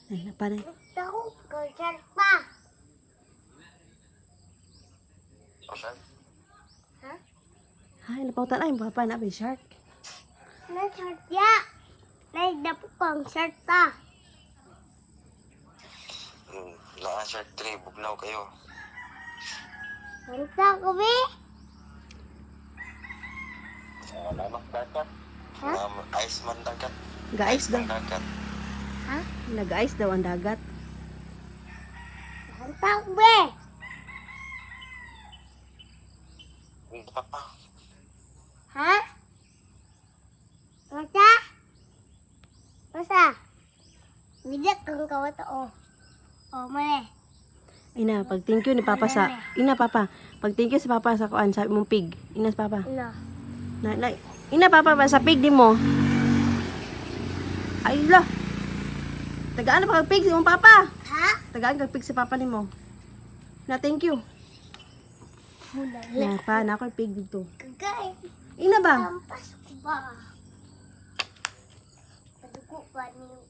Ay, napanay. Ako, shark pa. Okay. Ha? Ay, napautan ay, papa na may shark. Na shark ya. Naidapo ko ang shark pa. Laan shark 3, bugnaw kayo. Hanta ko, be. Namak dagat. Ha? Ice man dagat. Ga-ice daw. man dagat. Ha? Nag-ice daw ang dagat. Hanta ko, be. Hindi pa pa. Ha? Masa? Masa? Bidak kang kawata, oh. Oh, mali. Ina, pag thank you ni papa sa... Ina, papa. Pag thank you si papa sa kuan, sabi mong pig. Ina, si papa. Ano? Ina, papa, sa pig di mo. Ay, la. Tagaan na pa kag pig si mong papa. Ha? Tagaan kag pig si papa ni mo. Na, thank you. Mula. Na, pa, na ako yung pig dito. Kagay. Ina ba? Lampas ko ba? Padugo pa niyo